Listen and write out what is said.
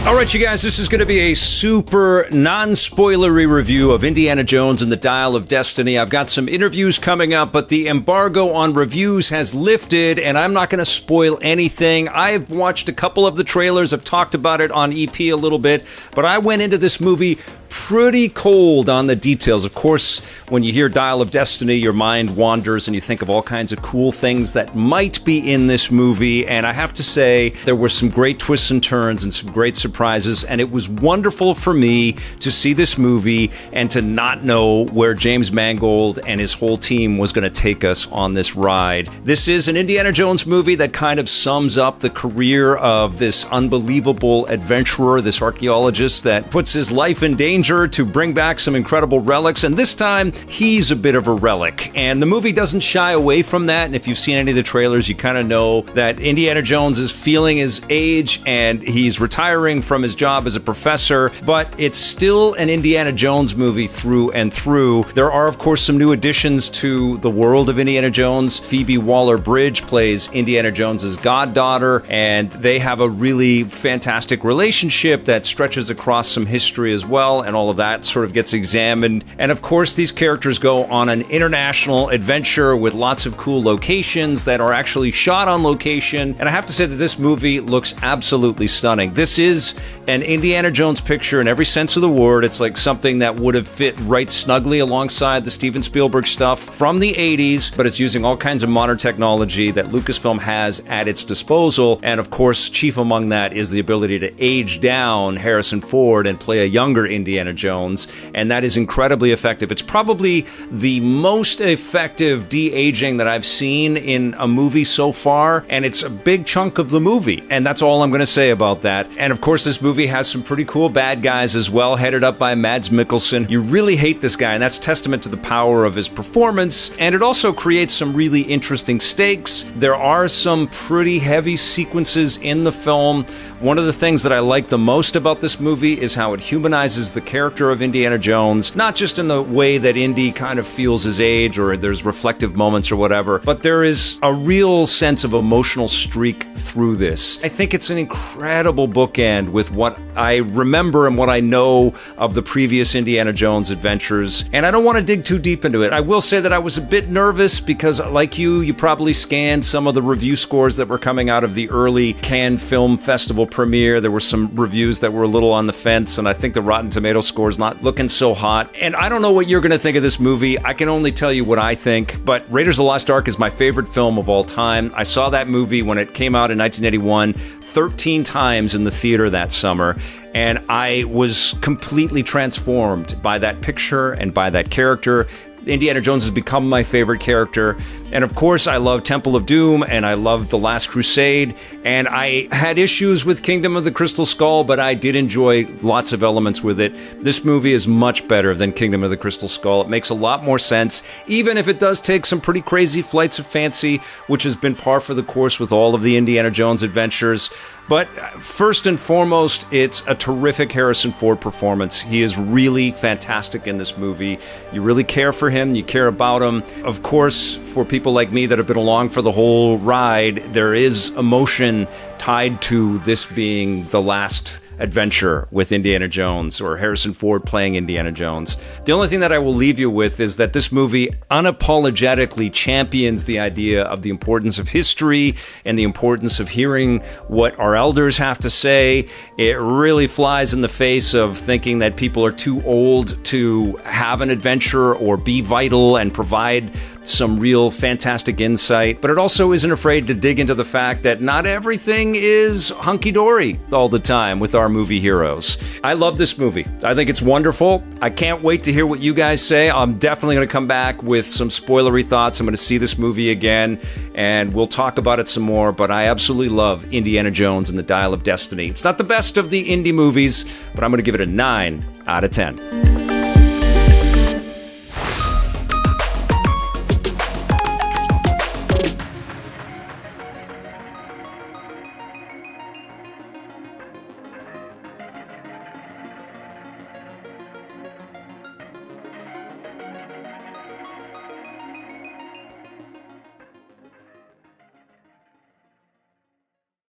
All right, you guys, this is going to be a super non-spoilery review of Indiana Jones and the Dial of Destiny. I've got some interviews coming up, but the embargo on reviews has lifted, and I'm not going to spoil anything. I've watched a couple of the trailers. I've talked about it on EP a little bit, but I went into this movie pretty cold on the details. Of course, when you hear Dial of Destiny, your mind wanders and you think of all kinds of cool things that might be in this movie, and I have to say, there were some great twists and turns and some great surprises, and it was wonderful for me to see this movie and to not know where James Mangold and his whole team was going to take us on this ride. This is an Indiana Jones movie that kind of sums up the career of this unbelievable adventurer, this archaeologist that puts his life in danger to bring back some incredible relics, and this time he's a bit of a relic, and the movie doesn't shy away from that. And if you've seen any of the trailers, you kind of know that Indiana Jones is feeling his age and he's retiring from his job as a professor, but it's still an Indiana Jones movie through and through. There are, of course, some new additions to the world of Indiana Jones. Phoebe Waller-Bridge plays Indiana Jones's goddaughter, and they have a really fantastic relationship that stretches across some history as well, and all of that sort of gets examined. And of course, these characters go on an international adventure with lots of cool locations that are actually shot on location. And I have to say that this movie looks absolutely stunning. This is an Indiana Jones picture in every sense of the word. It's like something that would have fit right snugly alongside the Steven Spielberg stuff from the 80s, but it's using all kinds of modern technology that Lucasfilm has at its disposal. And of course, chief among that is the ability to age down Harrison Ford and play a younger Indiana Jones, and that is incredibly effective. It's probably the most effective de-aging that I've seen in a movie so far, and it's a big chunk of the movie, and that's all I'm going to say about that. And of course, this movie has some pretty cool bad guys as well, headed up by Mads Mikkelsen. You really hate this guy, and that's testament to the power of his performance, and it also creates some really interesting stakes. There are some pretty heavy sequences in the film. One of the things that I like the most about this movie is how it humanizes the character of Indiana Jones, not just in the way that Indy kind of feels his age or there's reflective moments or whatever, but there is a real sense of emotional streak through this. I think it's an incredible bookend with what I remember and what I know of the previous Indiana Jones adventures, and I don't want to dig too deep into it. I will say that I was a bit nervous because, like you probably scanned some of the review scores that were coming out of the early Cannes Film Festival premiere. There were some reviews that were a little on the fence, and I think the Rotten Tomato score's not looking so hot. And I don't know what you're going to think of this movie. I can only tell you what I think, but Raiders of the Lost Ark is my favorite film of all time. I saw that movie when it came out in 1981 13 times in the theater that summer, and I was completely transformed by that picture and by that character. Indiana Jones has become my favorite character. And of course, I love Temple of Doom, and I love The Last Crusade, and I had issues with Kingdom of the Crystal Skull, but I did enjoy lots of elements with it. This movie is much better than Kingdom of the Crystal Skull. It makes a lot more sense, even if it does take some pretty crazy flights of fancy, which has been par for the course with all of the Indiana Jones adventures. But first and foremost, it's a terrific Harrison Ford performance. He is really fantastic in this movie. You really care for him, you care about him. Of course, for people like me that have been along for the whole ride, there is emotion tied to this being the last adventure with Indiana Jones, or Harrison Ford playing Indiana Jones. The only thing that I will leave you with is that this movie unapologetically champions the idea of the importance of history and the importance of hearing what our elders have to say. It really flies in the face of thinking that people are too old to have an adventure or be vital and provide some real fantastic insight, but it also isn't afraid to dig into the fact that not everything is hunky-dory all the time with our movie heroes. I love this movie. I think it's wonderful. I can't wait to hear what you guys say. I'm definitely going to come back with some spoilery thoughts. I'm going to see this movie again, and we'll talk about it some more, but I absolutely love Indiana Jones and the Dial of Destiny. It's not the best of the indie movies, but I'm going to give it a 9 out of 10.